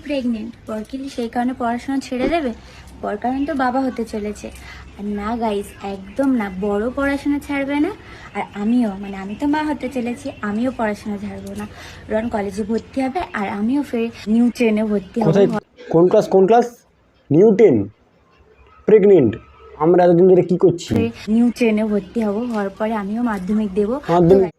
Pregnant, পর কি সেই কারণে পড়াশোনা ছেড়ে দেবে? পর কারণ তো বাবা হতে চলেছে। আর না গাইস, একদম না, বড় পড়াশোনা ছাড়বে না। আর আমিও আমি তো মা হতে চলেছি, আমিও পড়াশোনা ছাড়বো না। রন কলেজে ভর্তি হবে আর আমিও ফের নিউ ট্রেনে ভর্তি হবো। কোথায়? কোন ক্লাস? নিউ 10? প্রেগনেন্ট? আমরা এতদিন ধরে কি করছি? নিউ ট্রেনে ভর্তি হবো, হওয়ার পরে আমিও মাধ্যমিক দেবো।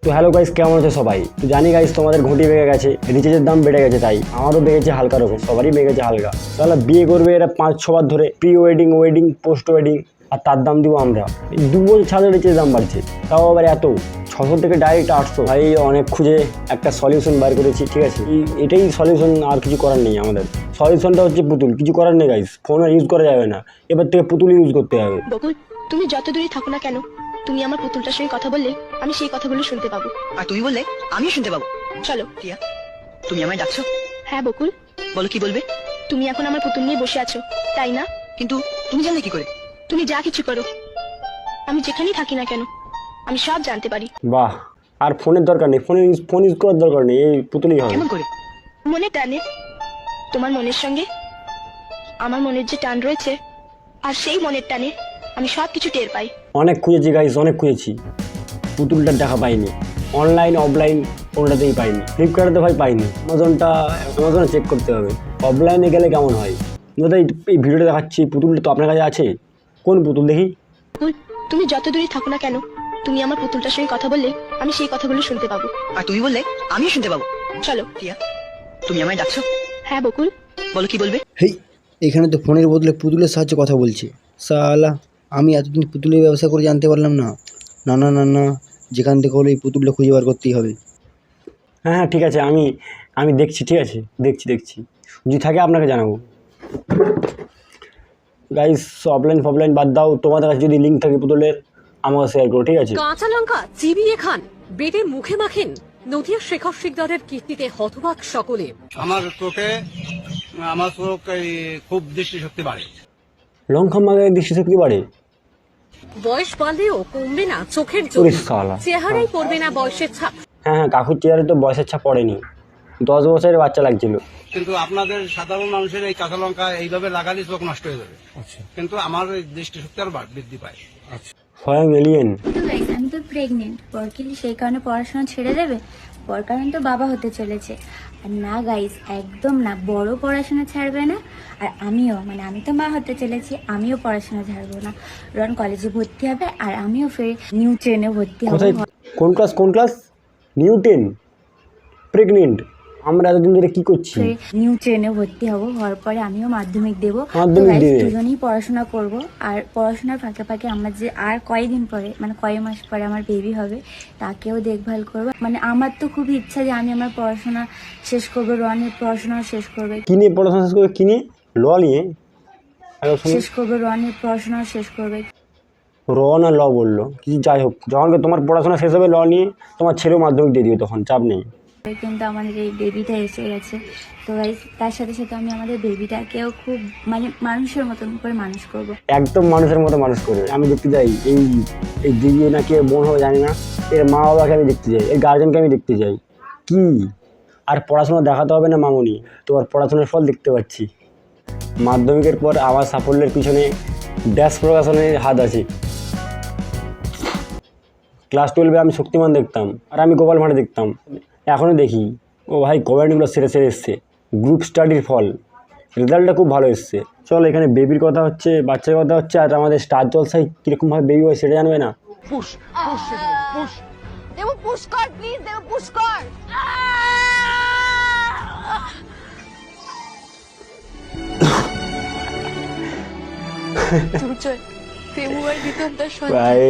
তো হ্যালো গাইস, কেমন আছে সবাই? তো জানি গাইস তোমাদের ঘটি বেড়ে গেছে, রিচার্জের দাম বেড়ে গেছে, তাই আমারও বেড়েছে হালকা রকম, সবারই বেড়ে গেছে হালকা। তাহলে বিয়ে করবে এরা 5-6 বার ধরে, প্রি ওয়েডিং, পোস্ট ওয়েডিং, আর তার দাম দিব আমরা। এই 2 বছর ছাড়া রিচার্জের দাম বাড়ছে, তাও আবার এত 600 থেকে ডাইরেক্ট 800। ভাই অনেক খুঁজে একটা সলিউশন বার করেছি, ঠিক আছে? এটাই সলিউশন, আর কিছু করার নেই আমাদের। সলিউশনটা হচ্ছে পুতুল। কিছু করার নেই গাইস, ফোন আর ইউজ করা যাবে না, এবার থেকে পুতুল ইউজ করতে হবে। বকুল, তুমি যত দূরে থাকো না কেন, তুমি আমার পুতুলটার সঙ্গে কথা বললে আমি সেই কথাগুলো শুনতে পাবো, আর তুমি বললে আমিও শুনতে পাবো। চলো। টিয়া, তুমি আমায় ডাকছো? হ্যাঁ বকুল, বলো, কি বলবে? তুমি এখন আমার পুতুল নিয়ে বসে আছো, তাই না? কিন্তু তুমি জানলে কি করে? তুমি যা কিছু করো, আমি যেখানেই থাকি না কেন, আমি সব জানতে পারি। বাহ, আর ফোনের দরকার নেই, ফোন ইউজ করার দরকার নেই, এই পুতুলই হবে। কেমন করে? মনে টানে, তোমার মনের সঙ্গে আমার মনের যে টান রয়েছে, আর সেই মনের টানে আমি সব কিছু টের পাই। অনেক খুঁজেছি গাইস, অনেক খুঁজেছি, পুতুলটার দেখা পাইনি। অনলাইন অফলাইন কোনটাতেই পাইনি। ফ্লিপকার্টে ভাই পাইনি, অ্যামাজনে চেক করতে হবে। অফলাইনে গেলে কেমন হয়? দাদা এই ভিডিওটা দেখাচ্ছি, পুতুলটা তো আপনার কাছে আছে। কোন পুতুল দেখি? বকুল, তুমি যত দূরে থাকো না কেন, তুমি আমার পুতুলটার সঙ্গে কথা বললে আমি সেই কথাগুলো শুনতে পাবো, আর তুমি বললে আমিও শুনতে পাবো। চলো। টিয়া, তুমি আমায় ডাকছো? হ্যাঁ বকুল, বলো, কি বলবে? হেই, এখানে তো ফোনের বদলে পুতুলের সাহায্যে কথা বলছে। সালা, আমি এতদিন পুতুলের ব্যবসা করে জানতে পারলাম না। না না না না, যেখান থেকে হলো এই পুতুলটা খুঁজে বার করতেই হবে। হ্যাঁ ঠিক আছে, আমি দেখছি, ঠিক আছে, দেখছি যদি থাকে আপনাকে জানাবো। গাইস অফলাইন ফফলাইন বাদ দাও, তোমাদের কাছে যদি লিঙ্ক থাকে পুতুলের আমাকে শেয়ার করো, ঠিক আছে? কাঁচা লঙ্কা চিবিয়ে খান, বেটে মুখে মাখেন। নদিয়া শেখর শিকদারের কীর্তিতে হতবাক সকলে। আমার চোখ খুব দৃষ্টিশক্তি বাড়ে। লঙ্কা মাগায় দৃষ্টিশক্তি বাড়ে? বয়স বাড়লেও কমবে না চোখের ওরে জ্যোতি, শালা। চেহারায় পড়বে না বয়সের ছাপ। হ্যাঁ, কাকুর চেয়ারে তো বয়সের ছাপ পড়েনি, 10 বছরের বাচ্চা লাগছিল। কিন্তু আপনাদের সাধারণ মানুষের এই কাঁচা লঙ্কা এইভাবে লাগালে চোখ নষ্ট হয়ে যাবে। কিন্তু আমার এই দৃষ্টিশক্তি আরো বৃদ্ধি পায়। স্বয়ং এলিয়েন। তো গাইস, আমি তো প্রেগনেন্ট, পর কি সেই কারণে পড়াশোনা ছেড়ে দেবে? পর কারণ তো বাবা হতে চলেছে। আর না গাইস, একদম না, বড় পড়াশোনা ছাড়বে না। আর আমিও আমি তো মা হতে চলেছি, আমিও পড়াশোনা ছাড়বো না। রন কলেজে ভর্তি হবে আর আমিও ফের নিউ ট্রেনে ভর্তি হবো। কোথায়? কোন ক্লাস? নিউ 10? প্রেগনেন্ট? আমরা এতদিন ধরে কি করছি? নিউ ট্রেনে ভর্তি হবো, হওয়ার পরে আমিও মাধ্যমিক দেবো। মাধ্যমিক দেবে? দুজনেই পড়াশোনা করব। আর পড়াশোনার ফাঁকে আমার যে আর কয়েকদিন পরে কয়েক মাস পরে আমার বেবি হবে, তাকেও দেখভাল করবো। আমার তো খুব ইচ্ছা যে আমি আমার পড়াশোনা শেষ করবো, রনের পড়াশোনা শেষ করবে। কি নিয়ে পড়াশোনা শেষ করবে? কি নিয়ে? ল নিয়ে? শেষ করবে, রনের পড়াশোনা শেষ করবে। র না ল বললো, কি যাই হোক, যখন তোমার পড়াশোনা শেষ হবে ল নিয়ে, তোমার ছেলেও মাধ্যমিক দিয়ে দিবে, তখন চাপ নেই। কিন্তু আমাদের এই বেবিটা এসে গেছে, তো তার সাথে সাথে আমি আমাদের বেবিটাকেও খুব মানুষের মতন করে মানুষ করব। একদম মানুষের মতো মানুষ করবে। আমি দেখতে যাই এই দিদি নাকি বোন হবে জানি না, এর মা বাবাকে আমি দেখতে যাই, এর গার্জেনকে আমি দেখতে যাই। কি আর পড়াশোনা দেখাতে হবে না মামুনি, তোমার পড়াশোনার ফল দেখতে পাচ্ছি। মাধ্যমিকের পর আমার সাফল্যের পিছনে ড্যাশ প্রকাশনের হাত আছে। ক্লাস 12-এ আমি শক্তিমান দেখতাম, আর আমি গোপাল ভাঁড়ে দেখতাম, এখনও দেখি। ও ভাই, কমেন্টগুলো সেরে এসছে, গ্রুপ স্টাডির ফল, রেজাল্টটা খুব ভালো এসছে। চল, এখানে বেবির কথা হচ্ছে, বাচ্চার কথা হচ্ছে, আর আমাদের স্টার জলসায় কীরকমভাবে বেবি হয় সেটা জানবে না। দেবো পুশ কর, প্লিজ দেবো পুশ কর। ভাই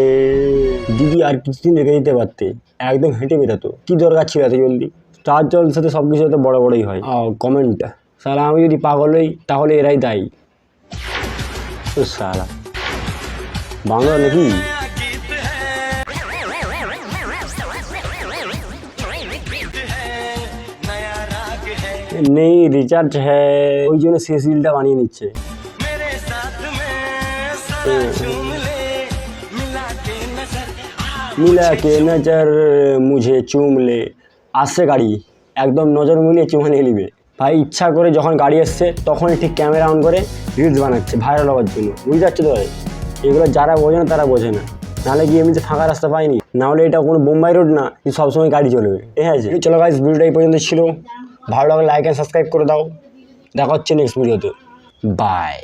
দিদি আর কিছুদিন রেখে দিতে পারতে, একদম হেঁটে বেরোতো, কি দরকার ছিল এত জলদি? স্টার জলসাতে সব কিছু এত বড় বড়ই হয়। কমেন্ট, সালা আমি যদি পাগল হই তাহলে এরাই দায়ী। তো সালা বাংলা নাকি? নেই রিচার্জ, হ্যাঁ, ওই জন্য শেষ রিলটা বানিয়ে নিচ্ছে। মিলা কে নজর মুঝে চুম লে, আসছে গাড়ি, একদম নজর মিলিয়ে চুমা নিয়ে নিবে। ভাই ইচ্ছা করে যখন গাড়ি এসছে তখনই ঠিক ক্যামেরা অন করে রিলস বানাচ্ছে ভাইরাল হওয়ার জন্য, বুঝতে পারছো তো ভাই? এগুলো যারা বোঝে না তারা বোঝে না, নাহলে কি এমনিতে ফাঁকা রাস্তা পাইনি, নাহলে এটা কোনো বোম্বাই রোড না যে সবসময় গাড়ি চলবে। ঠিক আছে, চলো গাইস, ভিডিওটা এই পর্যন্ত ছিল। ভালো লাগলে লাইক অ্যান্ড সাবস্ক্রাইব করে দাও। দেখা হচ্ছে নেক্সট ভিডিওতে। বাই।